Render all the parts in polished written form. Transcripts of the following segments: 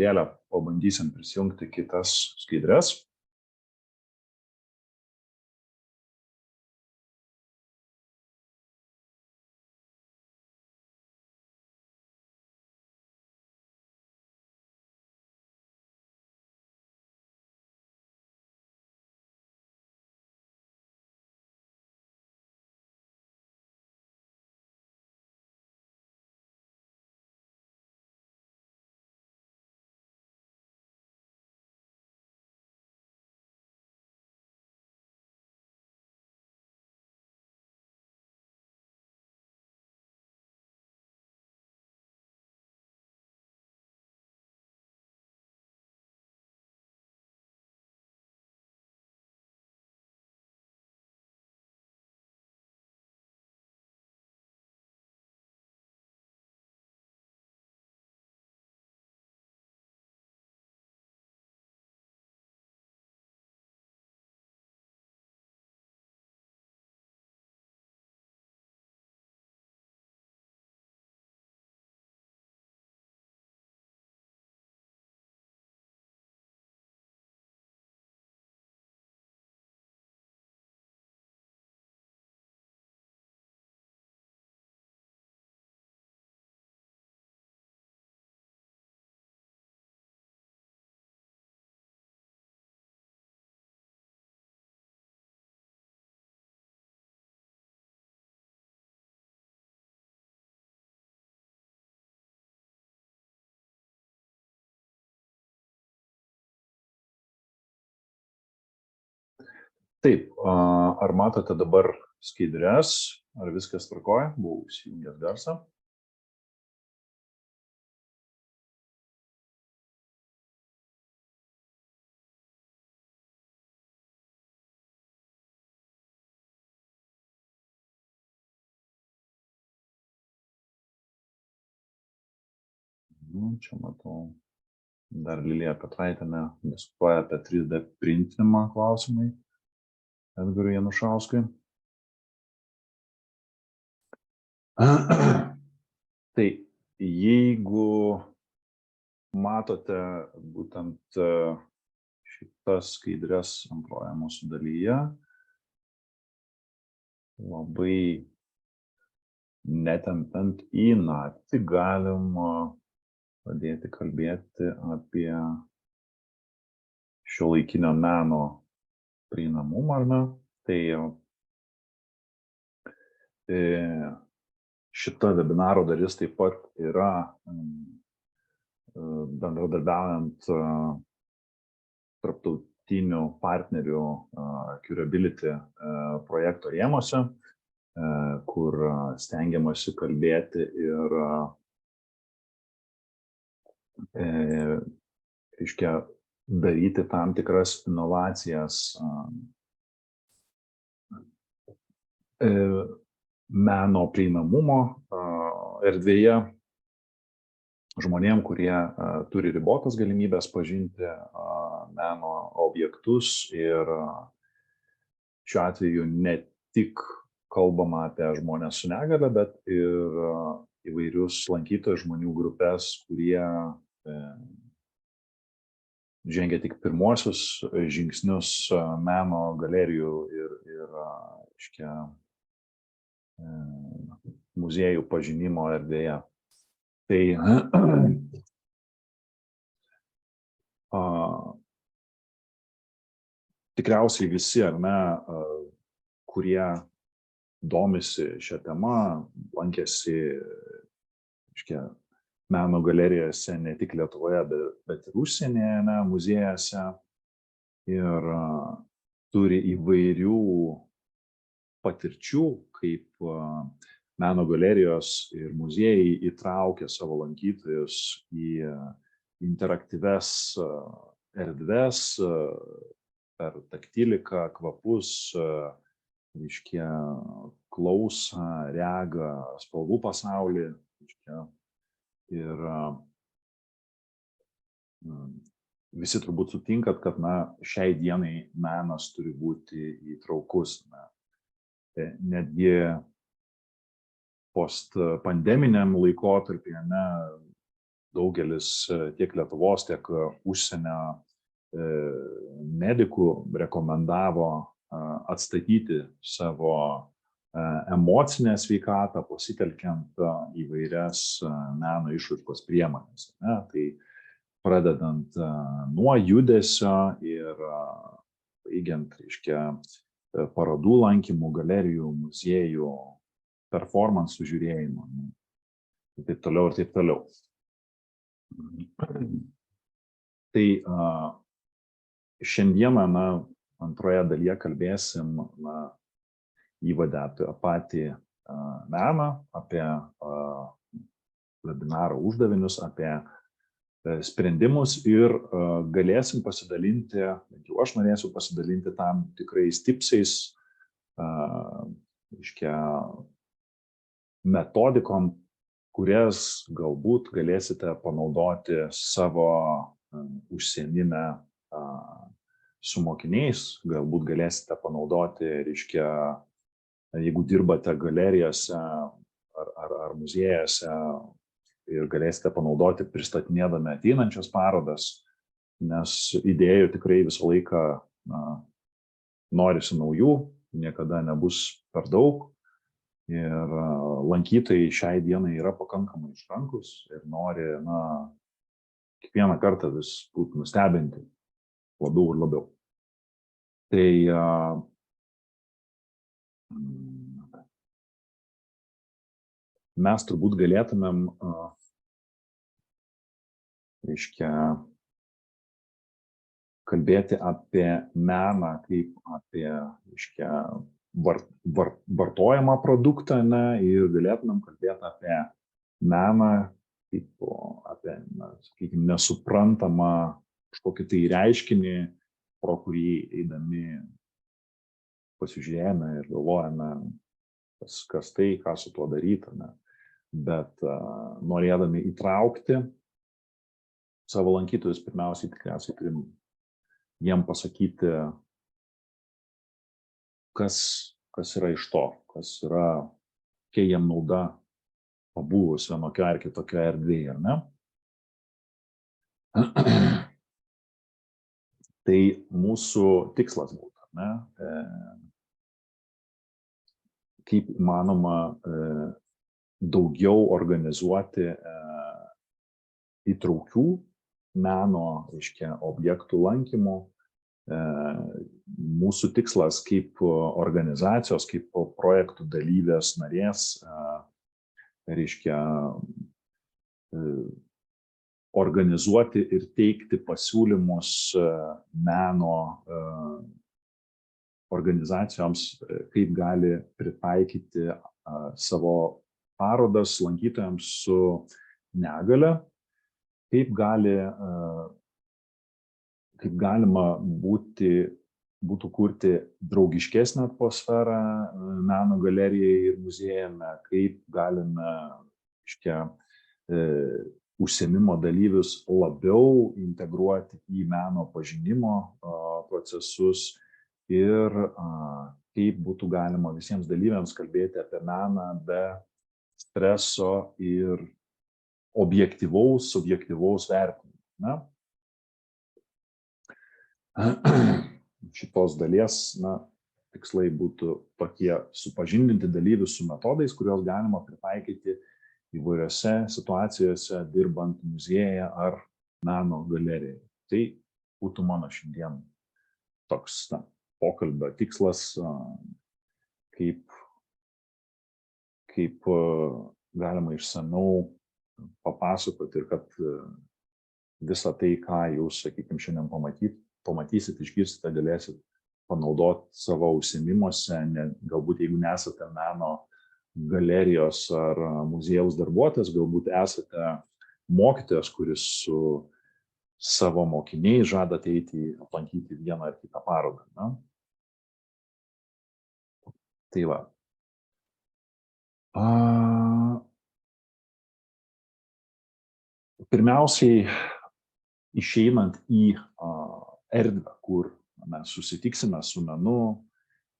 Dėlę pabandysim prisijungti kitas skaidres. Taip, ar matote dabar skaidres, ar viskas tvarkoja? Buvau įsijungęs garsą. Čia matau, dar Lilija Petraitienė diskutuoja apie 3D printinimą klausimai Edgarui Janušauskui. Tai jeigu matote būtent šitas skaidres antroje mūsų dalyje, labai netempiant į naktį galima pradėti kalbėti apie šiuolaikinio meno prieinamumą, ar ne? Tai šita webinaro dalis taip pat yra bendradarbiaujant tarptautinių partnerių Curability projekto rėmuose, kur stengiamasi kalbėti ir daryti tam tikras inovacijas meno prieinamumo erdvėje žmonėm, kurie turi ribotas galimybės pažinti meno objektus, ir šiuo atveju ne tik kalbama apie žmonės su negale, bet ir įvairius lankytojų žmonių grupės, kurie žengia tik pirmuosius žingsnius meno galerijų ir muziejų pažinimo erdvėje. Tai tikriausiai visi, ar ne, kurie domisi šią temą, lankėsi meno galerijose ne tik Lietuvoje, bet ir užsienyje, muziejuose, ir turi įvairių patirčių, kaip meno galerijos ir muziejai įtraukia savo lankytojus į interaktyves erdves per taktiliką, kvapus, klausą, regą, spalvų pasaulį. Ir visi turbūt sutinkat, kad šiai dienai menas turi būti įtraukus. Netgi postpandeminiam laikotarpyje daugelis tiek Lietuvos, tiek užsienio medikų rekomendavo atstatyti savo emocinę sveikatą, pasitelkiant įvairias meno išraiškos priemonės. Tai pradedant nuo judesio ir baigiant, reiškia, parodų lankymų, galerijų, muziejų, performansų žiūrėjimo, ir taip toliau, ir taip toliau. Tai šiandieną, antroje dalyje kalbėsim įvadę apie patį meną, apie webinaro uždavinius, apie sprendimus ir galėsim pasidalinti, bent jau aš norėsiu pasidalinti tam tikrais tipsais, reiškia, metodikom, kurias galbūt galėsite panaudoti savo užsiėmime su mokiniais, galbūt galėsite panaudoti, reiškia, jeigu dirbate galerijose ar muziejuose, ir galėsite panaudoti pristatinėdami ateinančias parodas, nes idėjų tikrai visą laiką norisi naujų, niekada nebus per daug. Ir lankytojai šiai dienai yra pakankamai išrankus ir nori, kiekvieną kartą vis būti nustebinti labiau ir labiau. Tai mes turbūt galėtumėm, reiškia, kalbėti apie meną kaip apie, reiškia, vartojamą produktą, ir galėtumėm kalbėti apie meną kaip apie, sakykime, nesuprantamą kažkokį tai reiškinį, pro kurį eidami pasižiūrėjome ir galvojame, kas tai, ką su tuo daryti, bet norėdami įtraukti savo lankytojus, pirmiausiai tikriausiai turim jiem pasakyti, kas yra iš to, kas yra, kokia jiem nauda pabuvus vienokio ar kitokio erdvėje, ar ne? Tai mūsų tikslas būtų, kaip įmanoma daugiau organizuoti įtraukių meno, reiškia, objektų lankymų. Mūsų tikslas kaip organizacijos, kaip projektų dalyvės narės, reiškia, organizuoti ir teikti pasiūlymus meno organizacijoms, kaip gali pritaikyti savo parodas lankytojams su negale, kaip galima būtų kurti draugiškesnę atmosferą meno galerijai ir muziejame, kaip galime, reiškia, užsiėmimo dalyvius labiau integruoti į meno pažinimo procesus ir kaip būtų galima visiems dalyviams kalbėti apie meną be streso ir subjektyvaus vertinimo. Šitos dalies, tikslai būtų tokie: supažindinti dalyvius su metodais, kuriuos galima pritaikyti įvairiose situacijose, dirbant muziejuje ar meno galerijoje. Tai būtų mano šiandien toks pokalbio tikslas, kaip galima išsamiau papasakoti ir kad visą tai, ką jūs, sakykime, šiandien pamatysit, išgirsite, galėsit panaudoti savo užsiėmimuose, galbūt jeigu nesate meno galerijos ar muziejaus darbuotojas, galbūt esate mokytojas, kuris su savo mokiniais žada aplankyti vieną ar kitą parodą. Tai va. Pirmiausiai, išeinant į erdvę, kur mes susitiksime su menu,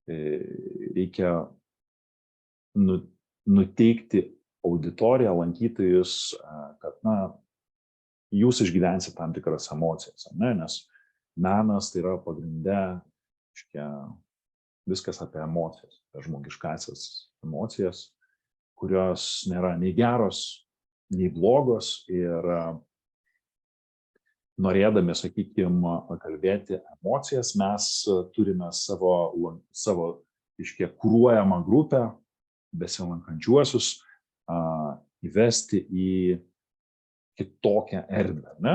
reikia nuteikti auditoriją, lankytojus, kad jūs išgyvensite tam tikras emocijas, ne? Nes menas tai yra pagrinde, viskas apie emocijas, apie žmogiškasias emocijas, kurios nėra nei geros, nei blogos ir norėdami, sakykime, kalbėti emocijas, mes turime savo kuruojamą grupę, besilankančiuosius, įvesti į kitokią erdvę, ne?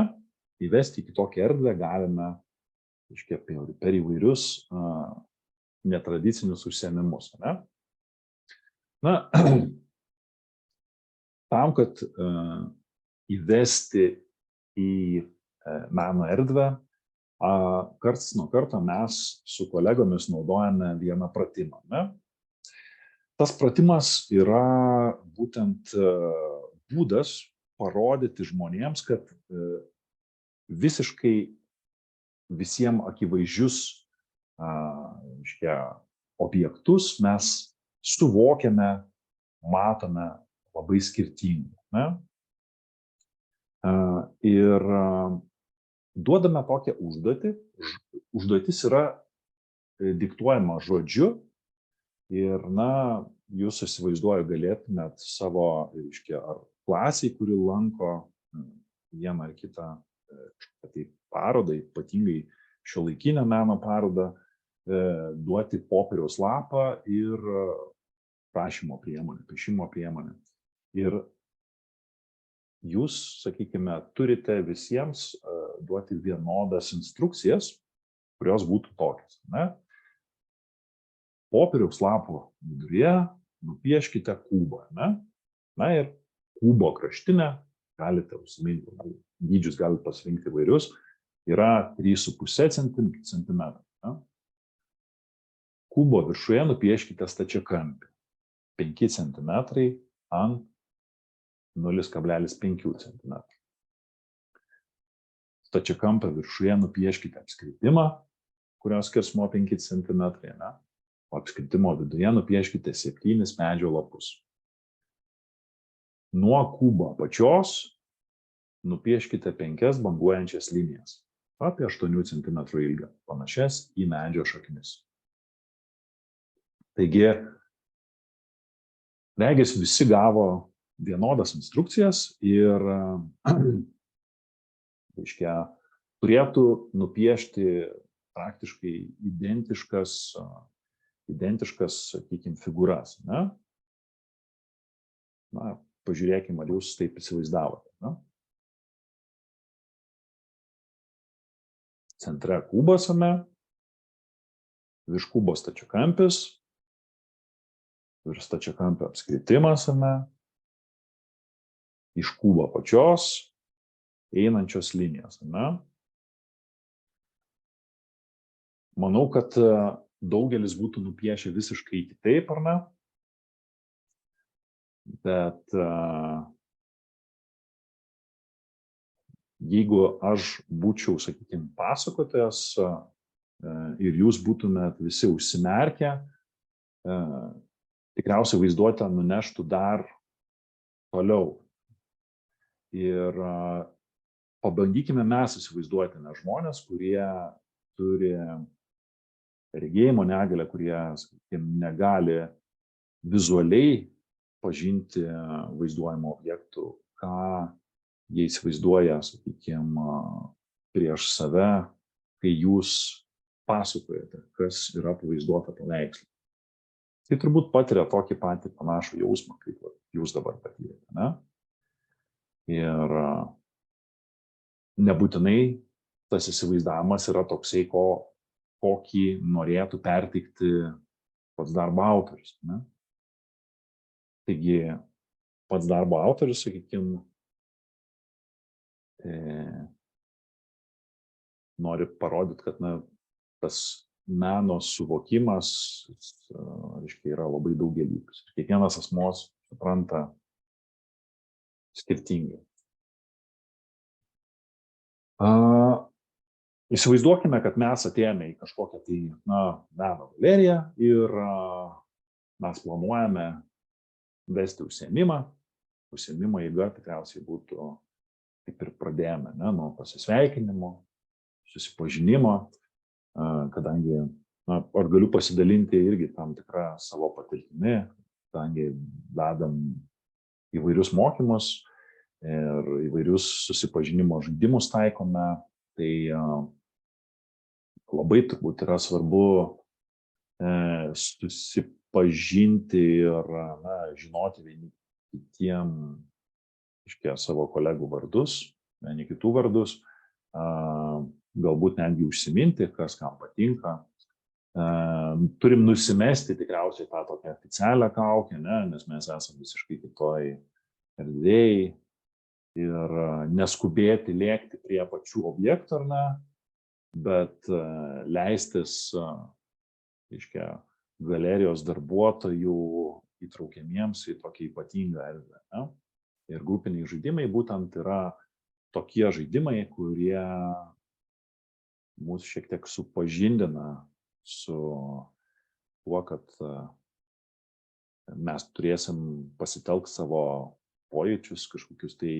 Įvesti į kitokią erdvę galime, per įvairius netradicinius užsiėmimus, ne? Na, tam, kad įvesti į meno erdvę, karts nuo karto mes su kolegomis naudojame vieną pratimą, ne? Tas pratimas yra būtent būdas parodyti žmonėms, kad visiškai visiems akivaizdžius objektus mes suvokiame, matome labai skirtingai, ne? Ir duodame tokią užduotį. Užduotis yra diktuojama žodžiu ir, jūs įsivaizduoju galėtumėt savo, ar klasiai, kuri lanko vieną ar kitą parodą, ypatingai šiuolaikinę meno parodą, duoti popieriaus lapą ir rašymo priemonę, piešimo priemonę. Ir jūs, sakykime, turite visiems duoti vienodas instrukcijas, kurios būtų tokios, ne? Popieriaus lapo viduryje nupieškite kubą, ne? Na ir kubo kraštinę galite užsiminti, dydžius galite pasirinkti įvairius, yra 3,5 cm. Kubo viršuje nupieškite stačiakampį 5 cm ant 0,5 cm. Stačiakampio viršuje nupieškite apskritimą, kurios skersmuo 5 cm, ne? O apskritimo viduje nupieškite 7 medžio lapus. Nuo kubo apačios nupieškite 5 banguojančias linijas, apie 8 cm ilgio, panašias į medžio šaknis. Taigi, regis visi gavo vienodas instrukcijas ir turėtų nupiešti praktiškai identiškas, sakykime, figūras, ne? Na, pažiūrėkime, ar jūs taip įsivaizdavote, ne? Centre kubas, virš kubo stačiakampis, virš stačiakampio apskritimas, iš kubo apačios einančios linijos, ne? Manau, kad daugelis būtų nupiešę visiškai kitaip, ar ne? Bet jeigu aš būčiau, sakykime, pasakotojas ir jūs būtumėt visi užsimerkę, tikriausiai vaizduotę nuneštų dar toliau. Ir pabandykime mes įsivaizduoti žmonės, kurie turi regėjimo negalią, kurie, sakykime, negali vizualiai pažinti vaizduojamų objektų, ką jie įsivaizduoja, sakykime, prieš save, kai jūs pasakojate, kas yra pavaizduota paveiksle. Tai turbūt patiria tokį patį panašų jausmą, kaip jūs dabar patyrėte, ne? Ir nebūtinai tas įsivaizdavimas yra toksai, kokį norėtų perteikti pats darbo autorius, ne? Taigi, pats darbo autorius, sakykime, nori parodyti, kad tas meno suvokimas yra labai daugialypis. Kiekvienas asmuo supranta skirtingai. Įsivaizduokime, kad mes atėjome į kažkokią meno galeriją ir mes planuojame vesti užsiėmimą. Užsiėmimo eiga tikriausiai būtų kaip ir pradėjome, ne, nuo pasisveikinimo, susipažinimo, kadangi, ar galiu pasidalinti irgi tam tikrą savo patirtimi, kadangi vedam įvairius mokymus ir įvairius susipažinimo žaidimus taikome, tai labai turbūt yra svarbu susipažinti ir žinoti vieni kitiem, savo kolegų vardus, vieni kitų vardus, galbūt netgi užsiminti, kas kam patinka. Turim nusimesti tikriausiai tą tokią oficialią kaukę, nes mes esame visiškai kitoj erdvėj ir neskubėti lėkti prie pačių objektų, ar ne, bet leistis, galerijos darbuotojų įtraukiamiems į tokią ypatingą erdvę. Ne? Ir grupiniai žaidimai būtent yra tokie žaidimai, kurie mūsų šiek tiek supažindina su tuo, kad mes turėsim pasitelkti savo pojūčius, kažkokius tai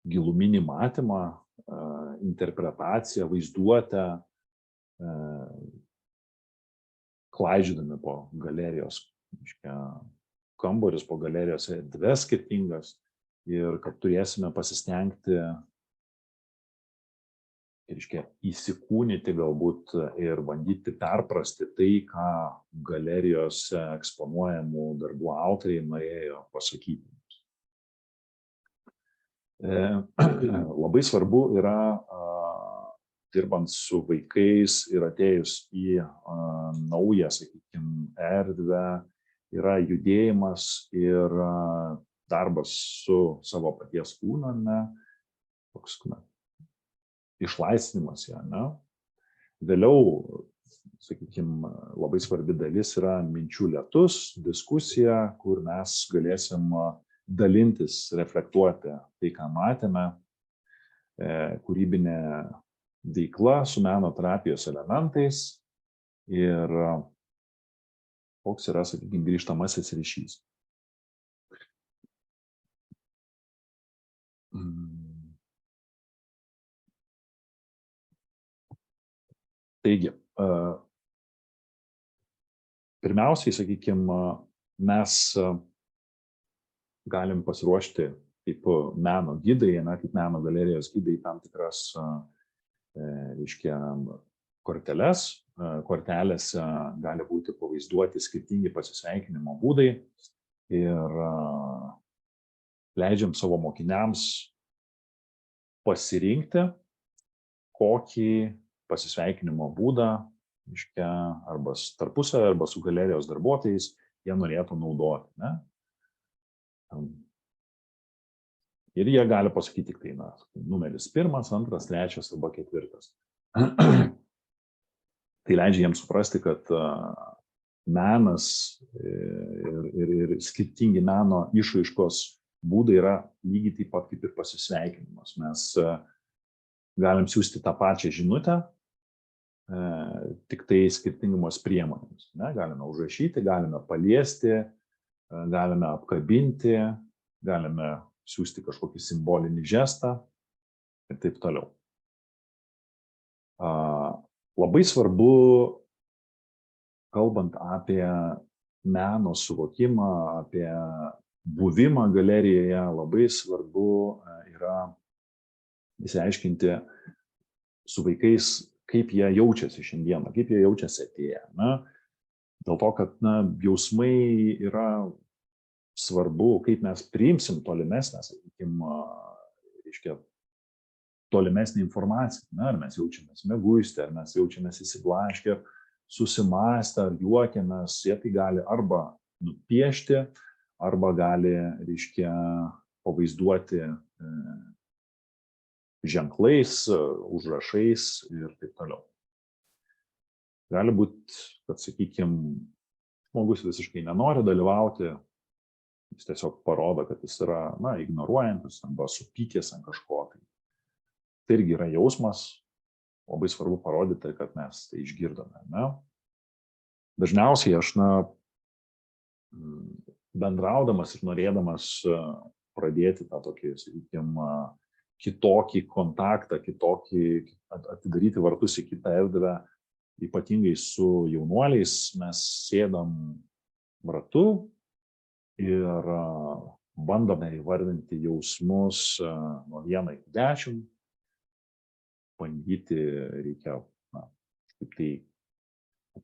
giluminį matymą, interpretaciją, vaizduotę, klaidžiodami po galerijos kambarius, po galerijos erdves skirtingas ir kad turėsime pasistengti įsikūnyti galbūt ir bandyti perprasti tai, ką galerijose eksponuojamų darbų autoriai norėjo pasakyti. Labai svarbu yra, dirbant su vaikais ir atėjus į naują, erdvę, yra judėjimas ir darbas su savo paties kūnu, toks išlaisvinimas ją. Vėliau, labai svarbi dalis yra minčių lietus, diskusija, kur mes galėsim dalintis, reflektuoti tai, ką matėme, kūrybinė veikla su meno terapijos elementais ir koks yra, grįžtamasis ryšys. Taigi, pirmiausiai, mes galim pasiruošti kaip meno gidai, kaip meno galerijos gidai tam tikras, korteles. Kortelėse gali būti pavaizduoti skirtingi pasisveikinimo būdai ir leidžiam savo mokiniams pasirinkti, kokį pasisveikinimo būdą, arba tarpusavy, arba su galerijos darbuotojais jie norėtų naudoti. Ne? Ir jie gali pasakyti tik tai, numeris 1, 2, 3 arba 4. Tai leidžia jiems suprasti, kad menas ir skirtingi meno išraiškos būdai yra lygiai taip pat kaip ir pasisveikinimas. Mes galim siųsti tą pačią žinutę, tik tai skirtingomis priemonėmis. Galime užrašyti, galime paliesti, galime apkabinti, galime siųsti kažkokį simbolinį žestą ir taip toliau. Labai svarbu, kalbant apie meno suvokimą, apie buvimą galerijoje, labai svarbu yra išsiaiškinti su vaikais, kaip jie jaučiasi šiandieną, kaip jie jaučiasi atėję. Dėl to, kad jausmai yra svarbu, kaip mes priimsim tolimesnę, tolimesnį informaciją. Ar mes jaučiamės mieguisti, ar mes jaučiamės įsiblaškę, susimąstę, ar juokiamės, jie tai gali arba nupiešti, arba gali, pavaizduoti ženklais, užrašais ir taip toliau. Gali būti, kad, žmogus visiškai nenori dalyvauti, jis tiesiog parodo, kad jis yra, ignoruojantis arba supykęs ant kažko. Tai irgi yra jausmas, labai svarbu parodyti, kad mes tai išgirdome. Dažniausiai aš, bendraudamas ir norėdamas pradėti tą tokį, sakykime, kitokį kontaktą, atidaryti vartus į kitą erdvę, ypatingai su jaunuoliais, mes sėdam ratu ir bandome įvardinti jausmus nuo 1 iki 10, bandyti reikia, kaip tai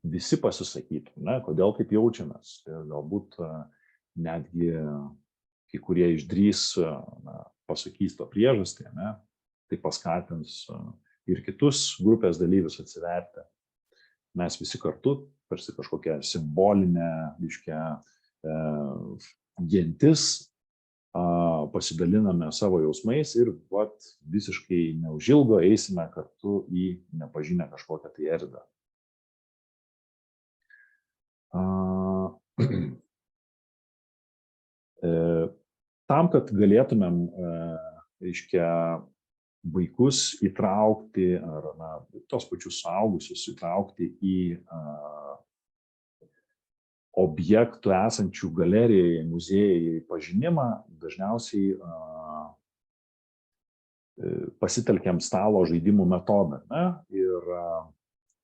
visi pasisakytų, kodėl taip jaučiamės. Ir galbūt netgi kai kurie išdrys pasakys to priežastį, tai paskatins ir kitus grupės dalyvius atsiverti. Mes visi kartu, tarsi kažkokia simbolinė, gentis, pasidaliname savo jausmais ir visiškai neužilgo eisime kartu į nepažinę kažkokią tai erdvę. Tam, kad galėtumėm, vaikus įtraukti ar tos pačius suaugusius įtraukti į objektų esančių galerijai, muziejai pažinimą, dažniausiai pasitelkiam stalo žaidimų metodą. Ir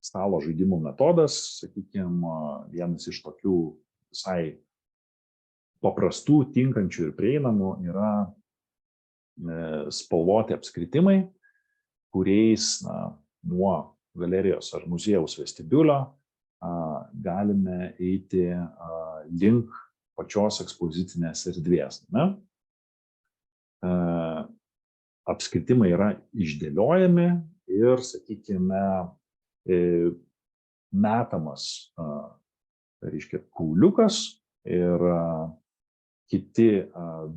stalo žaidimų metodas, sakykime, vienas iš tokių visai paprastų, tinkančių ir prieinamų yra spalvoti apskritimai, kuriais nuo galerijos ar muziejaus vestibiulio galime eiti link pačios ekspozicinės erdvės. Apskritimai yra išdėliojami ir, sakykime, metamas, kauliukas ir kiti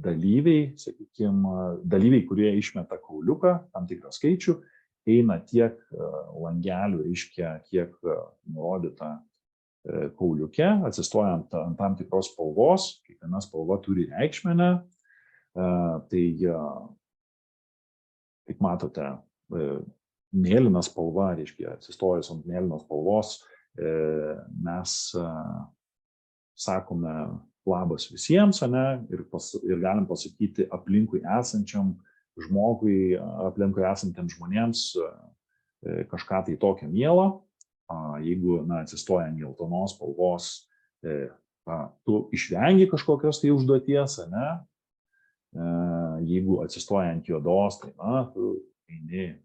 dalyviai, sakykime, dalyviai, kurie išmeta kauliuką, tam tikrą skaičių, eina tiek langelių, kiek nurodyta kauliuke, atsistojant ant tam tikros spalvos, kiekviena spalva turi reikšmenę, tai, kaip matote, mėlyna spalva, atsistojus ant mėlynos spalvos, mes sakome labas visiems, ir galim pasakyti aplinkui esančiam žmogui, aplinkui esantiems žmonėms kažką tai tokio mielo. Jeigu atsistoja ant geltonos spalvos, tu išvengi kažkokios tai užduoties, jeigu atsistoja ant juodos, tai tu eini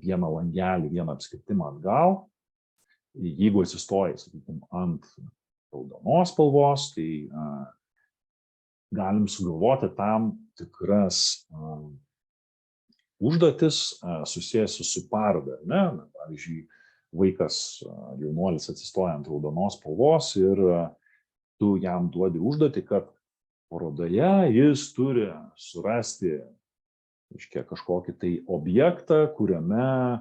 vieną langelį, vieną apskritimą atgal. Jeigu atsistoja, sakykime, ant raudonos spalvos, tai galim sugalvoti tam tikras užduotis susijęs su paroda. Pavyzdžiui, vaikas, jaunuolis atsistoja ant raudonos spalvos ir tu jam duodi užduotį, kad parodoje jis turi surasti kažkokį tai objektą, kuriame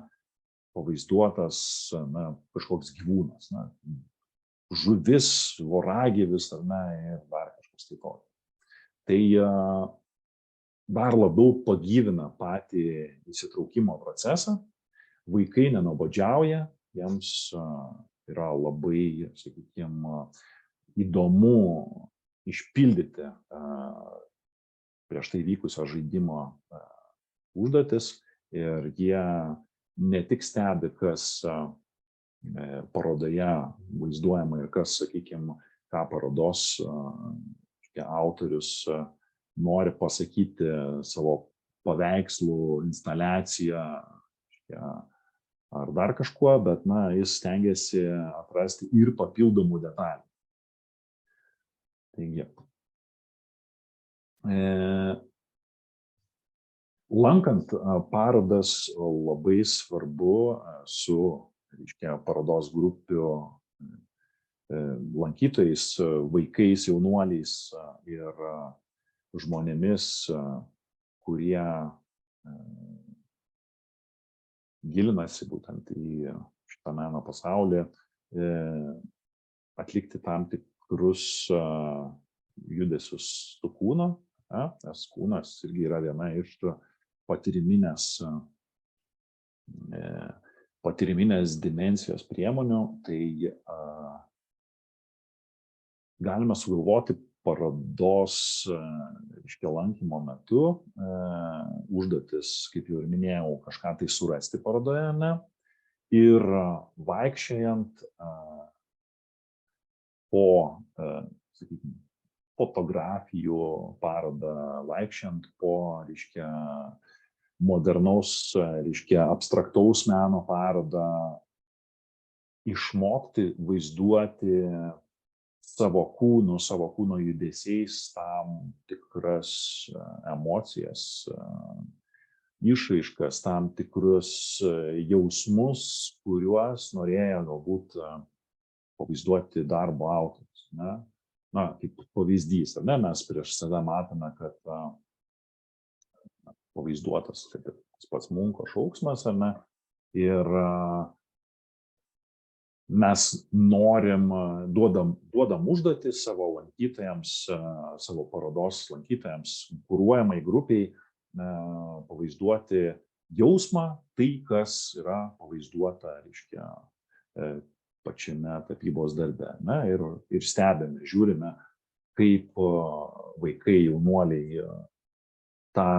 pavaizduotas kažkoks gyvūnas, žuvis, voragyvis ir dar kažkas tai tokio. Tai dar labiau pagyvina patį įsitraukimo procesą. Vaikai nenuobodžiauja, jiems yra labai, sakykime, įdomu išpildyti prieš tai vykusio žaidimo užduotis ir jie ne tik stebi, kas parodoje vaizduojama ir kas, sakykime, ką parodos autorius nori pasakyti savo paveikslų, instaliaciją ar dar kažkuo, bet jis stengiasi atrasti ir papildomų detalių. Taigi, lankant parodas labai svarbu su parodos grupių lankytojais, vaikais, jaunuoliais ir žmonėmis, kurie gilinasi būtent į šitą meno pasaulį, atlikti tam tikrus judesius su kūnu, nes kūnas irgi yra viena iš patyriminės dimensijos priemonių. Tai galime sugalvoti parodos, reiškia, lankymo metu užduotis, kaip jau ir minėjau, kažką tai surasti parodoje, ne? Ir vaikščiojant po, sakykime, fotografijų parodą, vaikščiant po, reiškia, modernaus, reiškia, abstraktaus meno parodą, išmokti vaizduoti savo kūno judesiais tam tikras emocijas, išraiškas, tam tikrus jausmus, kuriuos norėjo galbūt pavaizduoti darbo autorius. Ne? Na, kaip pavyzdys, ar ne, mes prieš save matome, kad pavaizduotas tas pats Munko šauksmas, ar ne, ir mes norim, duodam užduotį savo lankytojams, savo parodos lankytojams, kuruojamai grupiai, pavaizduoti jausmą, tai, kas yra pavaizduota, reiškia, pačiame tapybos darbe. Na, ir stebime, žiūrime, kaip vaikai, jaunuoliai tą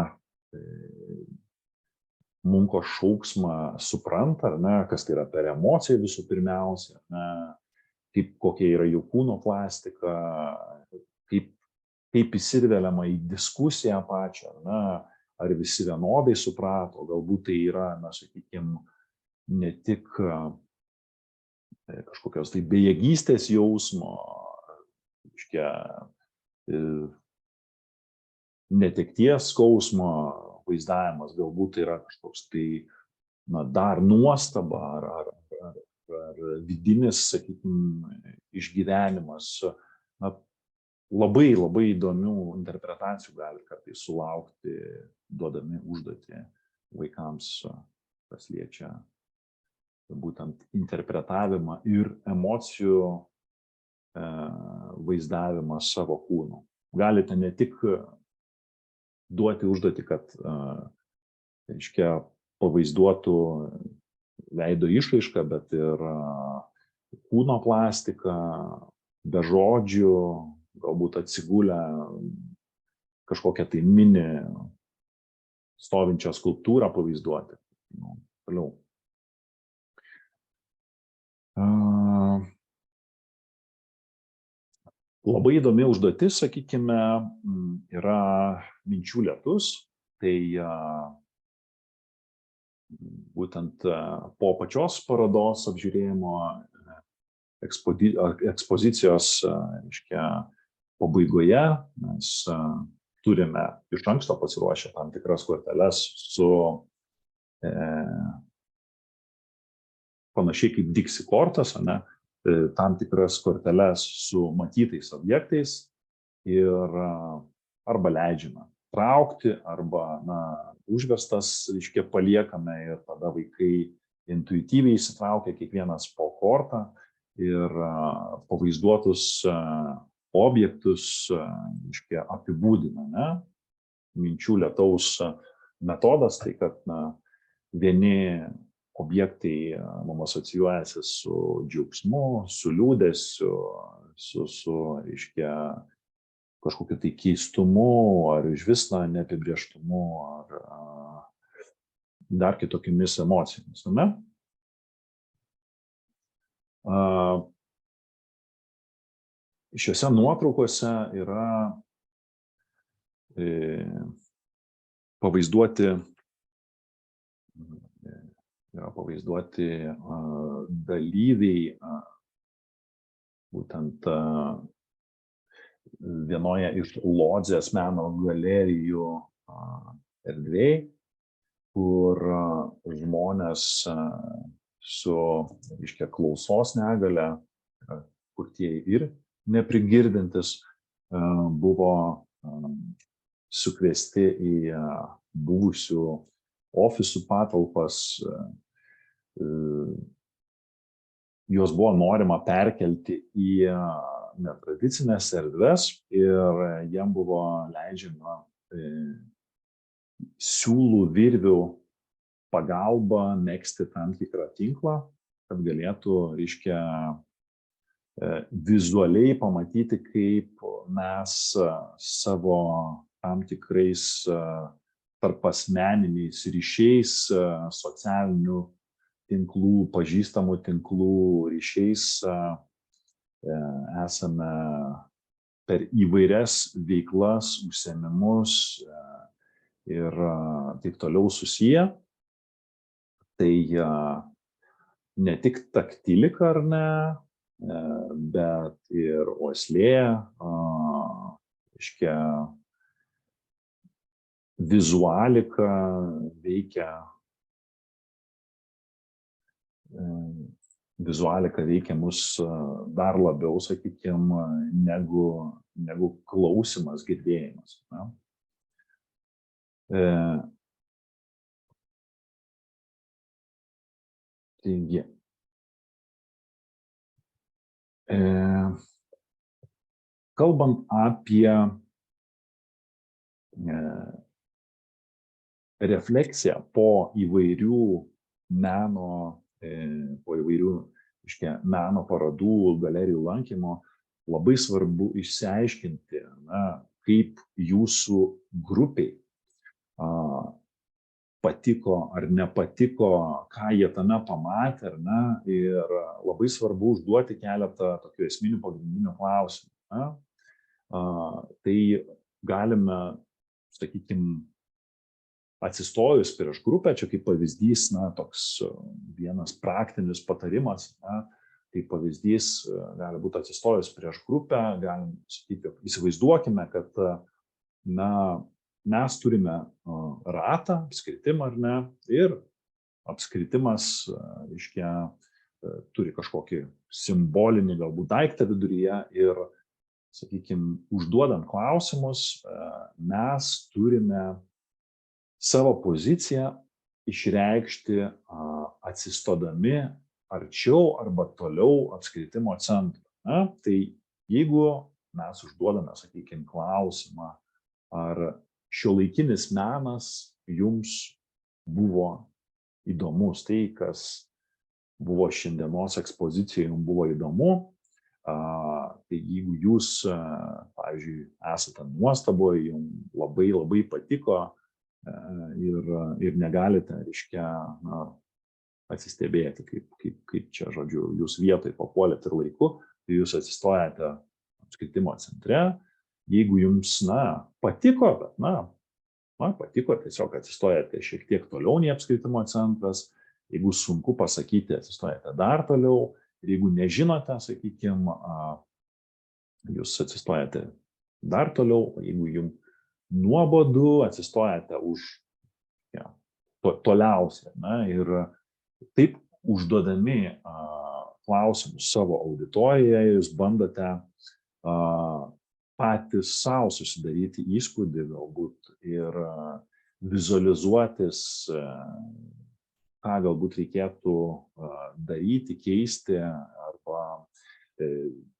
Munko šauksmą supranta, ar ne, kas tai yra per emociją visų pirmiausia, ar ne, kokia yra jų kūno plastika, kaip įsiveliama į diskusiją pačią, ar ne, ar visi vienodai suprato, galbūt tai yra, na, sakykime, ne tik kažkokios tai bejėgystės jausmo, reiškia, netekties skausmo vaizdavimas, galbūt tai yra kažkoks tai, na, dar nuostaba ar vidinis, sakykime, išgyvenimas. Na, labai įdomių interpretacijų gali kartais sulaukti, duodami užduotį vaikams, kas liečia būtent interpretavimą ir emocijų vaizdavimą savo kūnu. Galite ne tik duoti užduotį, kad, reiškia, pavaizduotų veido išraišką, bet ir kūno plastiką, be žodžių, galbūt atsigulę kažkokią tai mini stovinčią skulptūrą pavaizduoti. Toliau. Labai įdomi užduotis, sakykime, yra minčių lietus. Tai būtent po pačios parodos apžiūrėjimo ekspozicijos, reiškia, pabaigoje mes turime iš anksto pasiruošę tam tikras korteles su panašiai kaip Dixie kortas, ne? Tam tikras korteles su matytais objektais ir arba leidžiame traukti, arba, na, užvestas, reiškia, paliekame ir tada vaikai intuityviai įsitraukia kiekvienas po kortą ir pavaizduotus objektus, reiškia, apibūdina, ne? Minčių lietaus metodas, tai kad, na, vieni objektai mums asocijuojasi su džiaugsmu, su liūdesiu, su reiškia, kažkokiu tai keistumu, ar iš vis neapibrėžtumu, ar dar kitokiamis emocijomis, ne? Šiuose nuotraukose yra pavaizduoti dalyviai būtent vienoje iš Lodzės meno galerijų erdvėj, kur žmonės su, reiškia, klausos negalia, kurtieji ir neprigirdintis, buvo sukviesti į buvusių ofisų patalpas. Juos buvo norima perkelti į netradicinės erdves ir jiem buvo leidžiama siūlų virvių pagalba megzti tam tikrą tinklą, kad galėtų, reiškia, vizualiai pamatyti, kaip mes savo tam tikrais tarpasmeniniais ryšiais, socialinių tinklų, pažįstamų tinklų ryšiais esame per įvairias veiklas, užsiėmimus ir taip toliau susiję. Tai ne tik taktilika, ar ne, bet ir uoslė, reiškia, vizualika veikia mus dar labiau, sakykime, negu klausimas, girdėjimas. Ne? Taigi, kalbant apie refleksiją po įvairių meno, meno parodų, galerijų lankymo, labai svarbu išsiaiškinti, kaip jūsų grupiai patiko ar nepatiko, ką jie tame pamatė, ar ne, ir labai svarbu užduoti keletą tokių esminių pagrindinių klausimų. Tai galime, sakykime, atsistojus prieš grupę, čia kaip pavyzdys, toks vienas praktinis patarimas, kaip pavyzdys gali būti atsistojus prieš grupę, galim sakyti, įsivaizduokime, kad mes turime ratą, apskritimą, ar ne, ir apskritimas, reiškia, turi kažkokį simbolinį galbūt daiktą viduryje ir, sakykime, užduodant klausimus, mes turime savo poziciją išreikšti atsistodami arčiau arba toliau apskritimo centro. Tai jeigu mes užduodame, sakykime, klausimą, ar šiuolaikinis menas jums buvo įdomus, tai kas buvo šiandienos ekspozicijoje, jums buvo įdomu, tai jeigu jūs, pavyzdžiui, esate nuostaboje, jums labai labai patiko ir negalite, reiškia, atsistebėti, kaip čia, žodžiu, jūs vietoj papuolėt ir laiku, tai jūs atsistojate apskritimo centre. Jeigu jums, patiko, bet, patiko, tiesiog atsistojate šiek tiek toliau nei apskritimo centras. Jeigu sunku pasakyti, atsistojate dar toliau. Ir jeigu nežinote, sakykime, jūs atsistojate dar toliau. Jeigu jums nuobodu, atsistojate už toliausiai. Ir taip užduodami klausimus savo auditorijoje, jūs bandote patys savo susidaryti įspūdį galbūt ir vizualizuotis, ką galbūt reikėtų daryti, keisti arba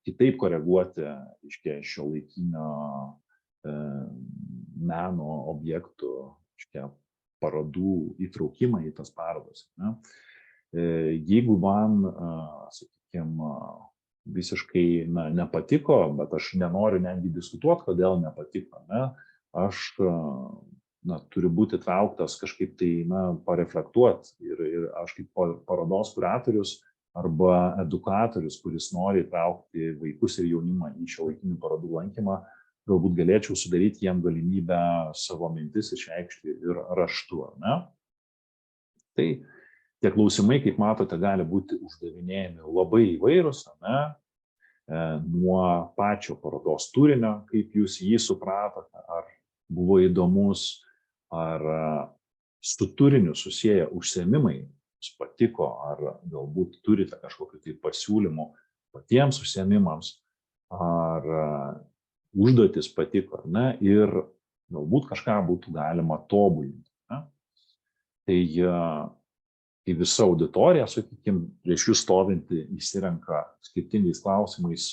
kitaip koreguoti, reiškia, šiuolaikinio meno objektų, reiškia, parodų įtraukimą į tas parodas. Jeigu man, sakykime, visiškai nepatiko, bet aš nenoriu netgi diskutuoti, kodėl nepatiko. Aš turiu būti trauktas kažkaip tai pareflektuoti ir aš kaip parodos kuratorius arba edukatorius, kuris nori traukti vaikus ir jaunimą į šiuolaikinių parodų lankymą, galbūt galėčiau sudaryti jiem galimybę savo mintis išreikšti ir raštu. Tai tie klausimai, kaip matote, gali būti uždavinėjami labai įvairūs, nuo pačio parodos turinio, kaip jūs jį supratote, ar buvo įdomus, ar su turiniu susiję užsiėmimai jums patiko, ar galbūt turite kažkokių tai pasiūlymų patiems užsiėmimams, ar užduotis patiko, ir galbūt kažką būtų galima tobulinti. Tai visa auditorija, sakykime, prieš jūs stovinti įsirenka skirtingais klausimais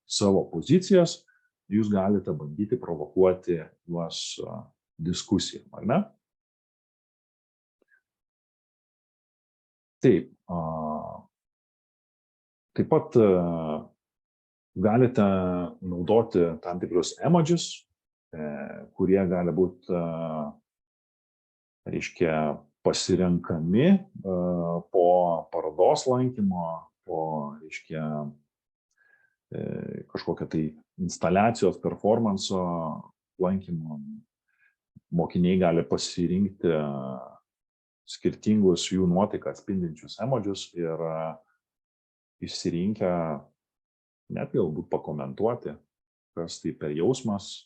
savo pozicijas, jūs galite bandyti provokuoti juos diskusijom, ar ne? Taip pat Galite naudoti tam tikrus emodžius, kurie gali būti, reiškia, pasirenkami po parodos lankymo, po, reiškia, kažkokią tai instaliacijos, performanso lankymo. Mokiniai gali pasirinkti skirtingus jų nuotaiką atspindinčius emodžius ir išsirinkę net galbūt pakomentuoti, kas tai per jausmas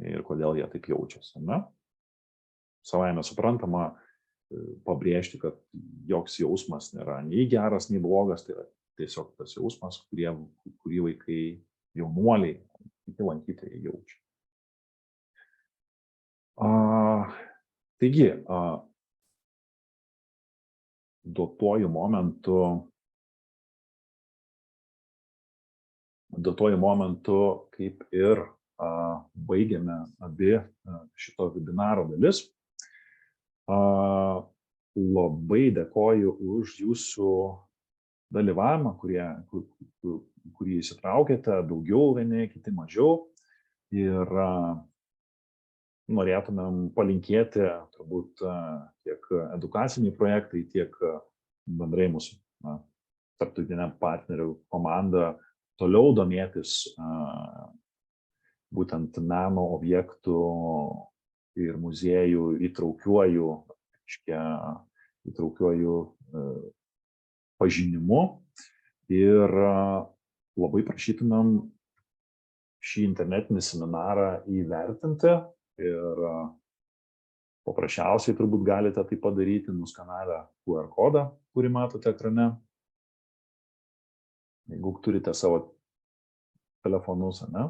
ir kodėl jie taip jaučiasi. Na, savaime suprantama, pabrėžti, kad joks jausmas nėra nei geras, nei blogas, tai yra tiesiog tas jausmas, kurį vaikai, jaunuoliai, kiti lankytojai jaučia. Taigi, duotuoju momentu, kaip ir baigiame abi šito webinaro dalis. Labai dėkoju už jūsų dalyvavimą, kurį įsitraukėte, daugiau vieni, kiti mažiau. Ir norėtumėm palinkėti turbūt tiek edukaciniai projektai, tiek bendrai mūsų tarptautinė partnerių komanda toliau domėtis būtent meno objektų ir muziejų įtraukiuoju pažinimu. Ir labai prašytumėm šį internetinį seminarą įvertinti ir paprasčiausiai turbūt galite tai padaryti nuskanavę QR kodą, kurį matote ekrane. Jeigu turite savo telefonus, ne?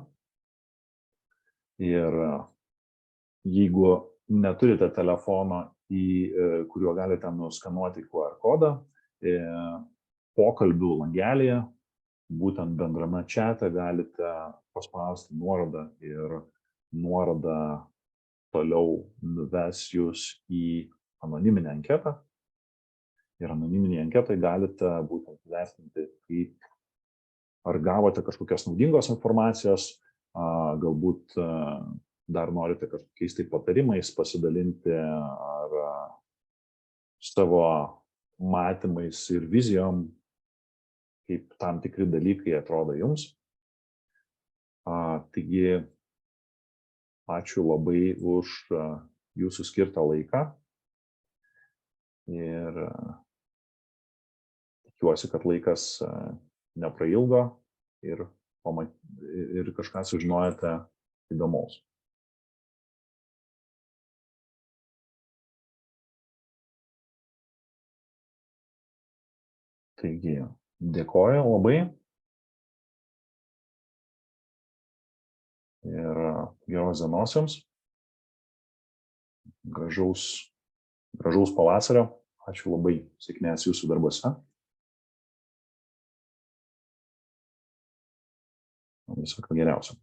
Ir jeigu neturite telefono, kuriuo galite nuskanuoti QR kodą, pokalbių langelėje, būtent bendrame čate galite paspausti nuorodą ir nuoroda toliau nuves jūs į anoniminę anketą. Ir anoniminėje anketoje galite būtent vertinti, kaip ar gavote kažkokios naudingos informacijos, galbūt dar norite kažkokiais tai patarimais pasidalinti ar savo matymais ir vizijom, kaip tam tikri dalykai atrodo jums. Taigi, ačiū labai už jūsų skirtą laiką ir tikiuosi, kad laikas neprailgo ir kažką sužinojote įdomaus. Taigi, dėkoju labai ir geros dienos jums, gražaus pavasario, ačiū labai, sėkmės jūsų darbuose. Viso ko geriausio.